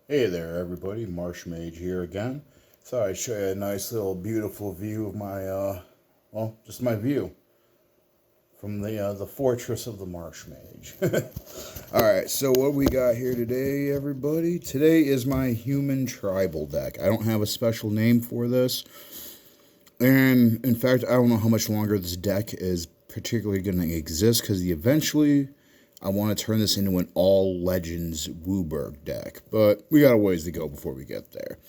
Hey there, everybody. Marsh Mage here again. Thought I'd show you a nice little beautiful view of my, just my view from the fortress of the Marsh Mage. All right, so what we got here today, everybody? Today is my human tribal deck. I don't have a special name for this, and in fact, I don't know how much longer this deck is particularly going to exist because eventually I want to turn this into an all legends Wooburg deck, but we got a ways to go before we get there.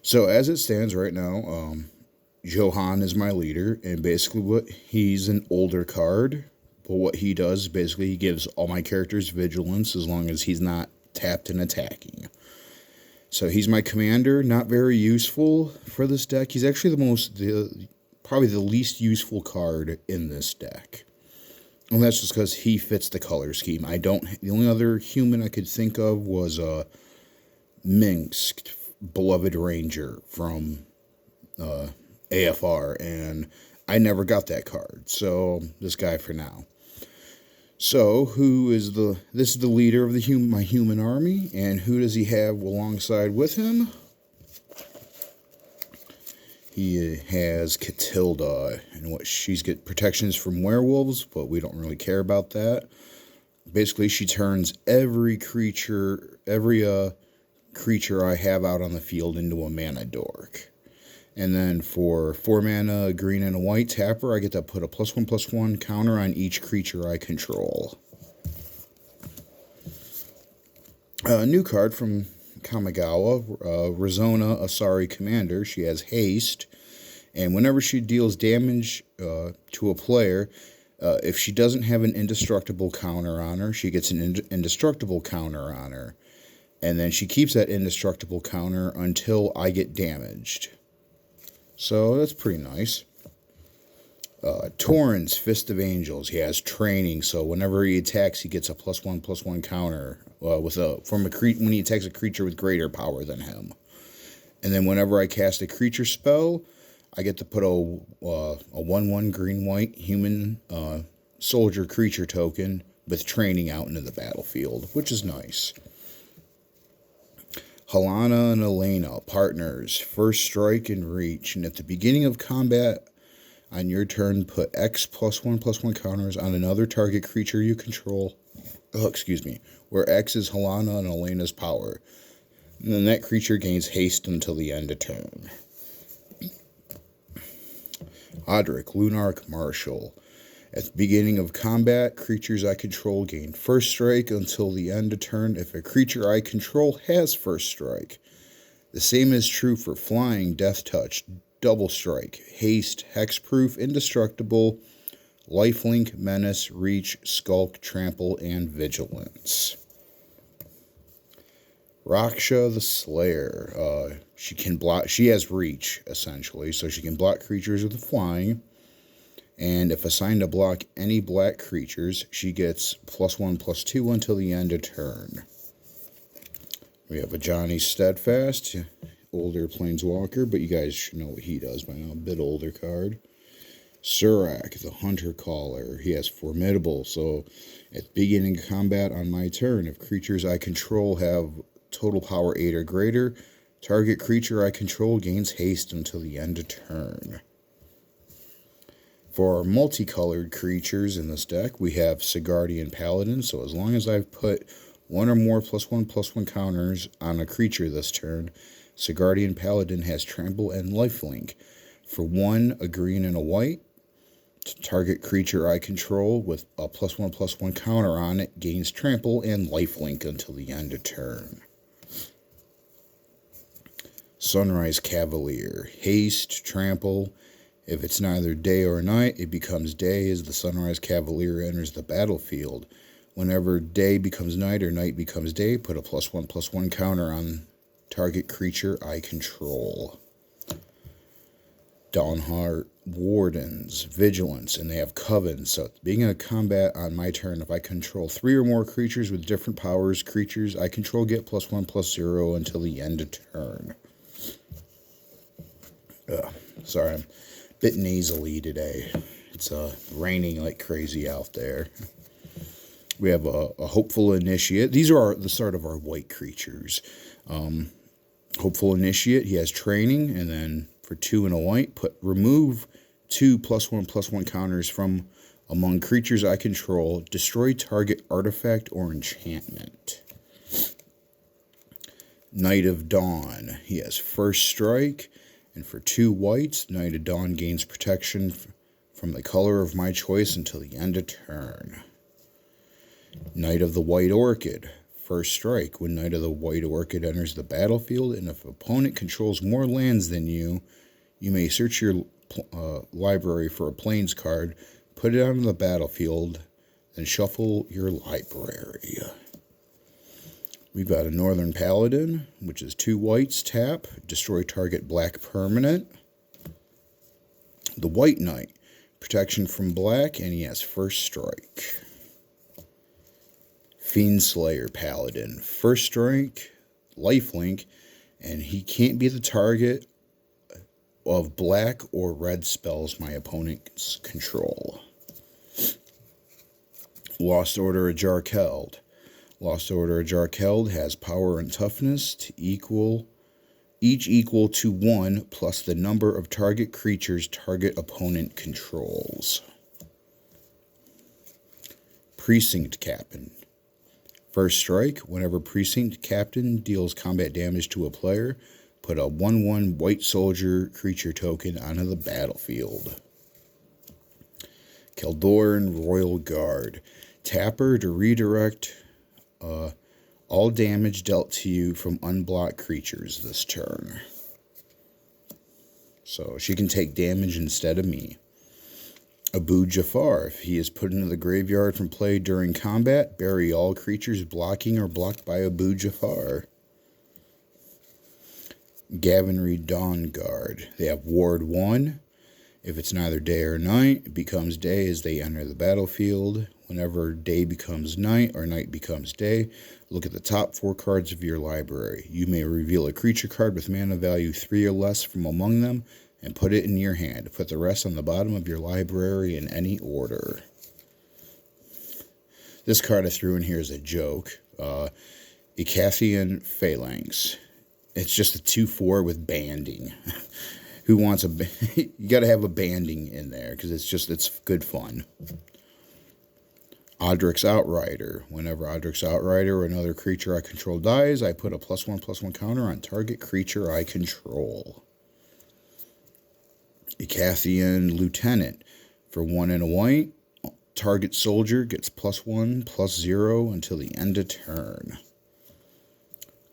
So as it stands right now, Johan is my leader, and basically he's an older card, but what he does, basically he gives all my characters vigilance as long as he's not tapped and attacking. So he's my commander, not very useful for this deck. He's actually probably the least useful card in this deck. And that's just because he fits the color scheme. The only other human I could think of was Minsk, Beloved Ranger from AFR, and I never got that card. So this guy for now. So this is the leader of my human army, and who does he have alongside with him? He has Catilda, and she's got protections from werewolves, but we don't really care about that. Basically, she turns every creature I have out on the field into a mana dork. And then for 4 mana, a green and a white tapper, I get to put a +1/+1 counter on each creature I control. A new card from Kamigawa, Rizona Asari Commander. She has haste, and whenever she deals damage to a player, if she doesn't have an indestructible counter on her, she gets an indestructible counter on her. And then she keeps that indestructible counter until I get damaged. So that's pretty nice. Torrens, Fist of Angels. He has training, so whenever he attacks, he gets a +1/+1 counter when he attacks a creature with greater power than him. And then whenever I cast a creature spell, I get to put a 1/1 green-white human soldier creature token with training out into the battlefield, which is nice. Helena and Elena, partners, first strike and reach, and at the beginning of combat on your turn, put X +1/+1 counters on another target creature you control, where X is Helena and Elena's power. And then that creature gains haste until the end of turn. Oddrick, Lunarch Marshal. At the beginning of combat, creatures I control gain first strike until the end of turn if a creature I control has first strike. The same is true for flying, death touch, double strike, haste, hexproof, indestructible, lifelink, menace, reach, skulk, trample, and vigilance. Raksha the Slayer. She can block. She has reach essentially, so she can block creatures with flying. And if assigned to block any black creatures, she gets +1/+2 until the end of turn. We have a Johnny Steadfast, older Planeswalker, but you guys should know what he does by now. A bit older card. Surak, the Hunter Caller. He has Formidable, so at the beginning of combat on my turn, if creatures I control have total power 8 or greater, target creature I control gains haste until the end of turn. For our multicolored creatures in this deck, we have Cigardian Paladin, so as long as I've put one or more +1/+1 counters on a creature this turn, Cigardian Paladin has Trample and Lifelink. For 1, a green and a white, target creature I control with a +1/+1 counter on it gains Trample and Lifelink until the end of turn. Sunrise Cavalier, haste, trample. If it's neither day or night, it becomes day as the Sunrise Cavalier enters the battlefield. Whenever day becomes night or night becomes day, put a +1/+1 counter on target creature I control. Dawnheart Wardens, Vigilance, and they have Coven. So at the beginning of combat on my turn, if I control 3 or more creatures with different powers, creatures I control get +1/+0 until the end of turn. Sorry, I'm a bit nasally today. It's raining like crazy out there. We have a Hopeful Initiate. These are the start of our white creatures. Hopeful Initiate, he has training, and then for 2 and a white, remove 2 +1/+1 counters from among creatures I control. Destroy target artifact or enchantment. Knight of Dawn, he has first strike, and for 2 whites, Knight of Dawn gains protection from the color of my choice until the end of turn. Knight of the White Orchid, first strike. When Knight of the White Orchid enters the battlefield, and if opponent controls more lands than you, you may search your library for a Plains card, put it on the battlefield, then shuffle your library. We've got a Northern Paladin, which is 2 whites, tap, destroy target black permanent. The White Knight, protection from black, and he has first strike. Fiendslayer Paladin, first strike, lifelink, and he can't be the target of black or red spells my opponents control. Lost Order of Jarkeld. Lost Order of Jarkeld has power and toughness to each equal to 1 plus the number of target creatures target opponent controls. Precinct Captain. First strike, whenever Precinct Captain deals combat damage to a player, put a 1/1 white soldier creature token onto the battlefield. Keldorn Royal Guard. Tapper to redirect all damage dealt to you from unblocked creatures this turn. So she can take damage instead of me. Abu Jafar. If he is put into the graveyard from play during combat, bury all creatures blocking or blocked by Abu Jafar. Gavinry Dawn Guard. They have Ward 1. If it's neither day or night, it becomes day as they enter the battlefield. Whenever day becomes night or night becomes day, look at the top 4 cards of your library. You may reveal a creature card with mana value 3 or less from among them and put it in your hand. Put the rest on the bottom of your library in any order. This card I threw in here is a joke. Icathian Phalanx. It's just a 2/4 with banding. Who wants you got to have a banding in there because it's good fun. Oddrick's Outrider. Whenever Oddrick's Outrider or another creature I control dies, I put a +1/+1 counter on target creature I control. Icathian Lieutenant. For 1 and a white, target soldier gets +1/+0 until the end of turn.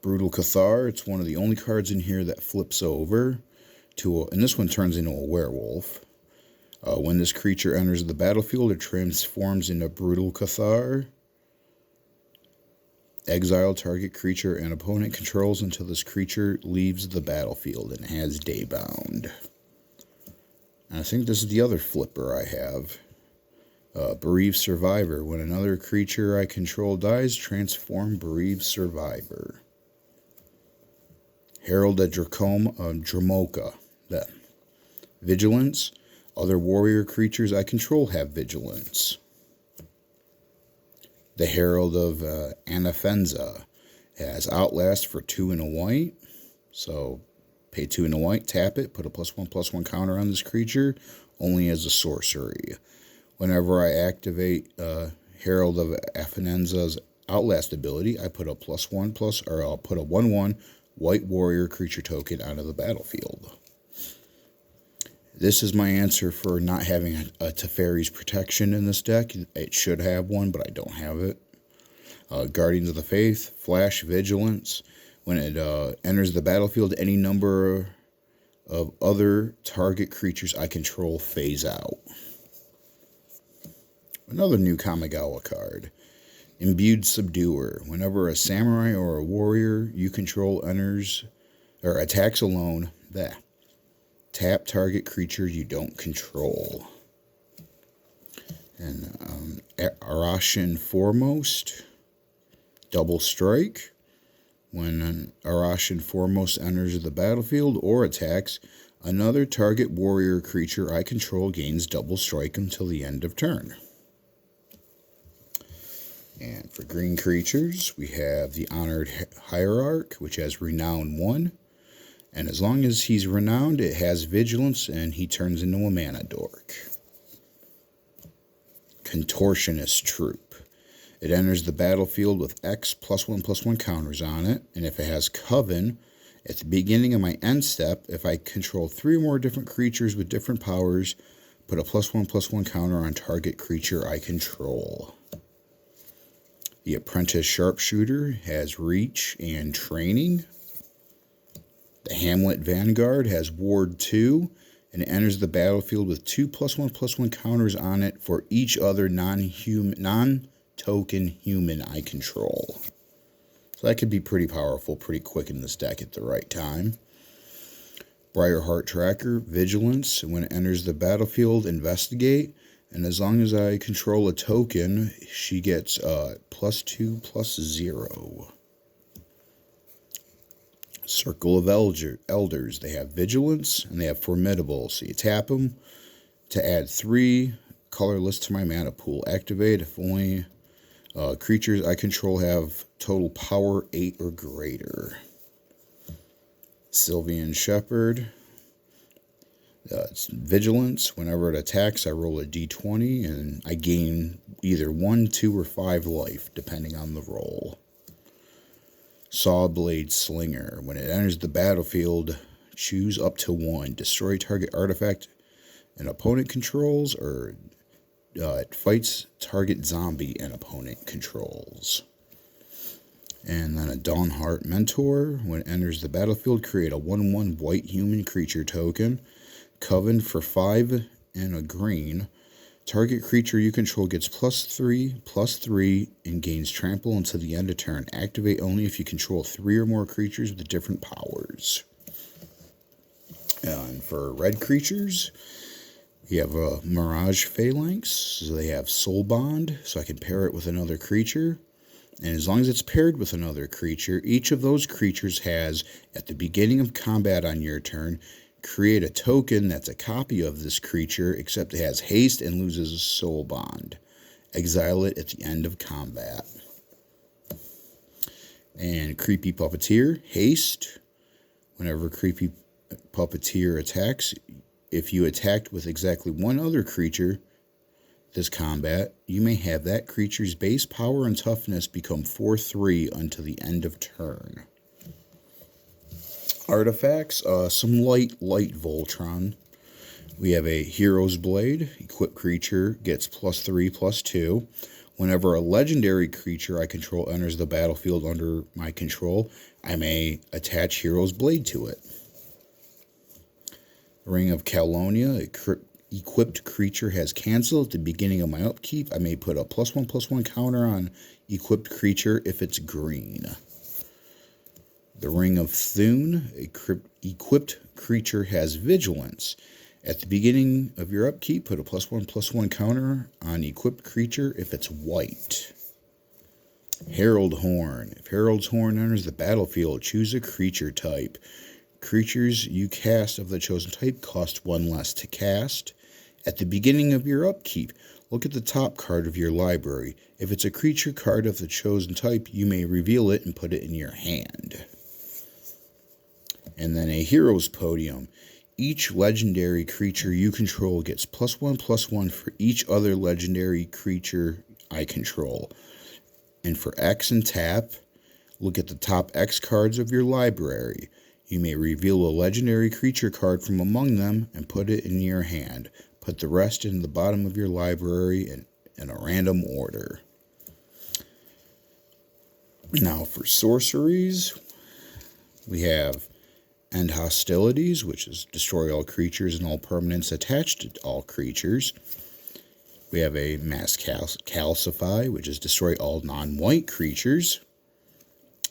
Brutal Cathar. It's one of the only cards in here that flips over and this one turns into a werewolf. When this creature enters the battlefield, it transforms into Brutal Cathar. Exile target creature and opponent controls until this creature leaves the battlefield and has Daybound. And I think this is the other flipper I have. Bereaved Survivor. When another creature I control dies, transform Bereaved Survivor. Herald of Dramoka. Vigilance. Other warrior creatures I control have vigilance. The Herald of Anafenza has Outlast for 2 and a white. So pay 2 and a white, tap it, put a +1/+1 counter on this creature, only as a sorcery. Whenever I activate Herald of Anafenza's Outlast ability, I put a I'll put a 1/1 white warrior creature token onto the battlefield. This is my answer for not having a Teferi's Protection in this deck. It should have one, but I don't have it. Guardians of the Faith, Flash Vigilance. When it enters the battlefield, any number of other target creatures I control phase out. Another new Kamigawa card. Imbued Subduer. Whenever a samurai or a warrior you control enters or attacks alone, tap target creature you don't control. And Arashin Foremost. Double Strike. When an Arashin Foremost enters the battlefield or attacks, another target warrior creature I control gains double strike until the end of turn. And for green creatures, we have the Honored Hierarch, which has Renown 1. And as long as he's renowned, it has Vigilance, and he turns into a mana dork. Contortionist Troop. It enters the battlefield with X +1/+1 counters on it, and if it has Coven, at the beginning of my end step, if I control 3 or more different creatures with different powers, put a +1/+1 counter on target creature I control. The Apprentice Sharpshooter has Reach and Training. The Hamlet Vanguard has Ward 2, and it enters the battlefield with 2 +1/+1 counters on it for each other non-token human I control. So that could be pretty powerful, pretty quick in this deck at the right time. Briarheart Tracker, Vigilance, and when it enters the battlefield, Investigate, and as long as I control a token, she gets +2/+0. Circle of Elders, they have Vigilance, and they have Formidable, so you tap them to add 3 colorless to my mana pool. Activate if only creatures I control have total power 8 or greater. Sylvian Shepherd, it's Vigilance. Whenever it attacks, I roll a d20, and I gain either 1, 2, or 5 life, depending on the roll. Saw Blade Slinger. When it enters the battlefield, choose up to 1. Destroy target artifact an opponent controls, or it fights target zombie an opponent controls. And then a Dawnheart Mentor. When it enters the battlefield, create a 1/1 white human creature token. Coven for 5 and a green. Target creature you control gets +3/+3 and gains trample until the end of turn. Activate only if you control 3 or more creatures with different powers. And for red creatures, you have a Mirage Phalanx. So they have Soul Bond, so I can pair it with another creature. And as long as it's paired with another creature, each of those creatures has, at the beginning of combat on your turn, create a token that's a copy of this creature, except it has haste and loses a soul bond. Exile it at the end of combat. And Creepy Puppeteer, haste. Whenever Creepy Puppeteer attacks, if you attacked with exactly one other creature this combat, you may have that creature's base power and toughness become 4/3 until the end of turn. Artifacts, some light Voltron. We have a Hero's Blade. Equipped creature gets +3/+2. Whenever a legendary creature I control enters the battlefield under my control, I may attach Hero's Blade to it. Ring of Calonia. Equipped creature has cancel. At the beginning of my upkeep, I may put a +1/+1 counter on equipped creature if it's green. The Ring of Thune. Equipped creature has Vigilance. At the beginning of your upkeep, put a +1/+1 counter on equipped creature if it's white. Herald Horn. If Herald's Horn enters the battlefield, choose a creature type. Creatures you cast of the chosen type cost 1 less to cast. At the beginning of your upkeep, look at the top card of your library. If it's a creature card of the chosen type, you may reveal it and put it in your hand. And then a Hero's Podium. Each legendary creature you control gets +1/+1 for each other legendary creature I control. And for X and tap, look at the top X cards of your library. You may reveal a legendary creature card from among them and put it in your hand. Put the rest in the bottom of your library in a random order. Now for sorceries, we have End Hostilities, which is destroy all creatures and all permanents attached to all creatures. We have a Mass Calcify, which is destroy all non-white creatures.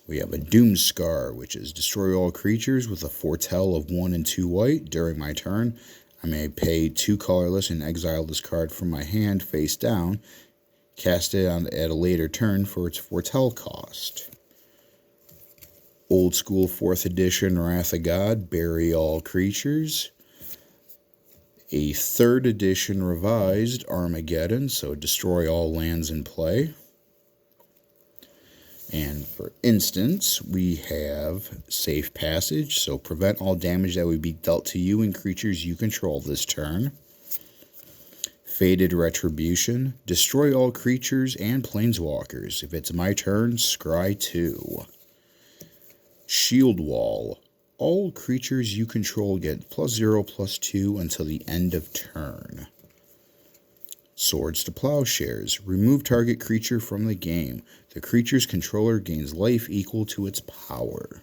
We have a Doomscar, which is destroy all creatures with a foretell of 1 and 2 white. During my turn, I may pay 2 colorless and exile this card from my hand face down. Cast it at a later turn for its foretell cost. Old School 4th Edition Wrath of God, bury all creatures. A 3rd Edition Revised Armageddon, so destroy all lands in play. And for instance, we have Safe Passage, so prevent all damage that would be dealt to you and creatures you control this turn. Faded Retribution, destroy all creatures and planeswalkers. If it's my turn, scry 2. Shield Wall, all creatures you control get +0/+2 until the end of turn. Swords to Plowshares, remove target creature from the game. The creature's controller gains life equal to its power.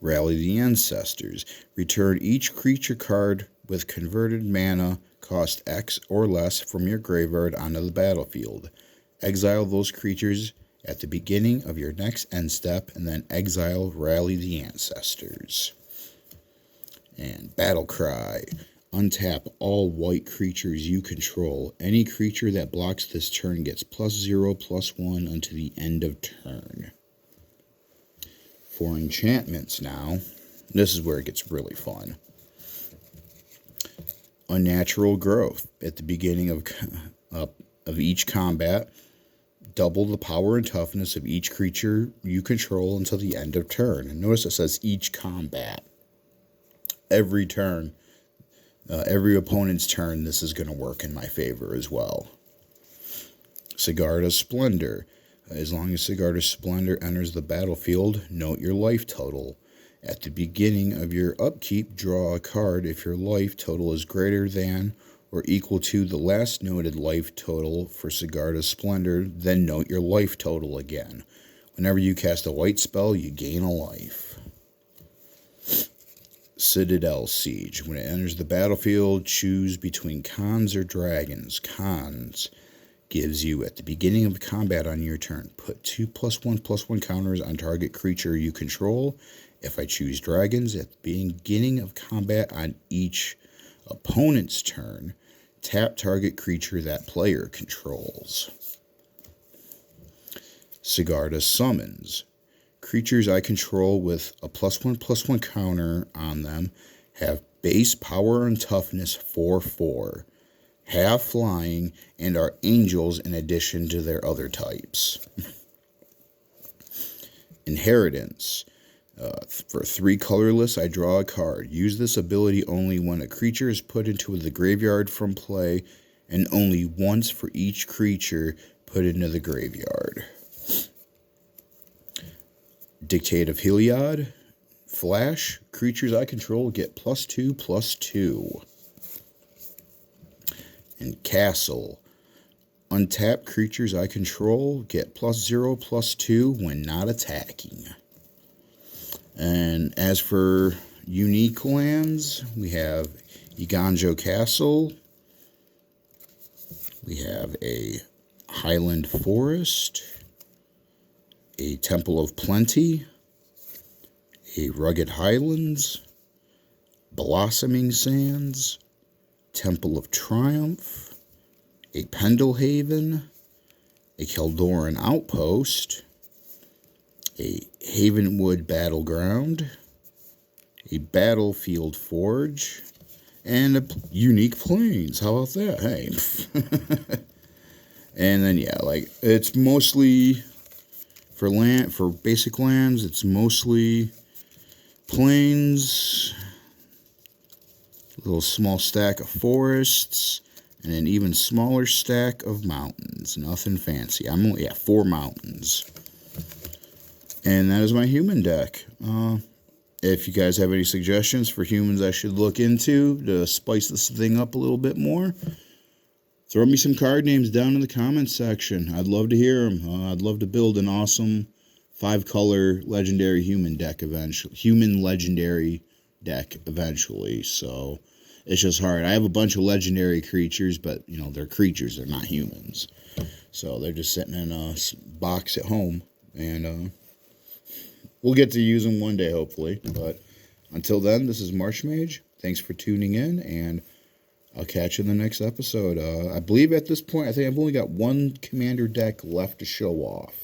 Rally the Ancestors, return each creature card with converted mana cost X or less from your graveyard onto the battlefield. Exile those creatures at the beginning of your next end step, and then exile Rally the Ancestors. And Battle Cry, untap all white creatures you control. Any creature that blocks this turn gets +0/+1 until the end of turn. For enchantments now, this is where it gets really fun. Unnatural Growth, at the beginning of each combat, double the power and toughness of each creature you control until the end of turn. And notice it says each combat. Every turn, every opponent's turn, this is going to work in my favor as well. Cigardian Splendor. As long as Cigardian Splendor enters the battlefield, note your life total. At the beginning of your upkeep, draw a card if your life total is greater than or equal to the last noted life total for Cigardian Splendor, then note your life total again. Whenever you cast a white spell, you gain a life. Citadel Siege. When it enters the battlefield, choose between cons or dragons. Cons gives you, at the beginning of combat on your turn, put 2 +1/+1 counters on target creature you control. If I choose dragons, at the beginning of combat on each opponent's turn, tap target creature that player controls. Cigardian Summons. Creatures I control with a +1/+1 counter on them have base power and toughness 4/4, have flying, and are angels in addition to their other types. Inheritance. For 3 colorless, I draw a card. Use this ability only when a creature is put into the graveyard from play, and only once for each creature put into the graveyard. Dictate of Heliod. Flash. Creatures I control get +2/+2. And Castle. Untap creatures I control get +0/+2 when not attacking. And as for unique lands, we have Iganjo Castle. We have a Highland Forest, a Temple of Plenty, a Rugged Highlands, Blossoming Sands, Temple of Triumph, a Pendelhaven, a Keldoran Outpost, a Havenwood Battleground, a Battlefield Forge, and a Unique Plains. How about that? Hey. And then, yeah, like, it's mostly for basic lands, it's mostly plains, a little small stack of forests, and an even smaller stack of mountains. Nothing fancy. I'm only at 4 mountains. And that is my human deck. If you guys have any suggestions for humans I should look into to spice this thing up a little bit more, throw me some card names down in the comments section. I'd love to hear them. I'd love to build an awesome 5-color legendary human deck eventually. Human legendary deck eventually. So it's just hard. I have a bunch of legendary creatures, but you know, they're creatures. They're not humans. So they're just sitting in a box at home. And we'll get to use them one day, hopefully. But until then, this is Marshmage. Thanks for tuning in, and I'll catch you in the next episode. I believe at this point, I think I've only got 1 commander deck left to show off.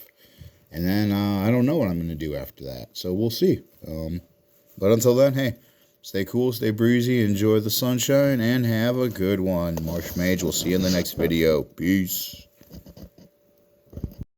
And then I don't know what I'm going to do after that. So we'll see. But until then, hey, stay cool, stay breezy, enjoy the sunshine, and have a good one. Marshmage, we'll see you in the next video. Peace.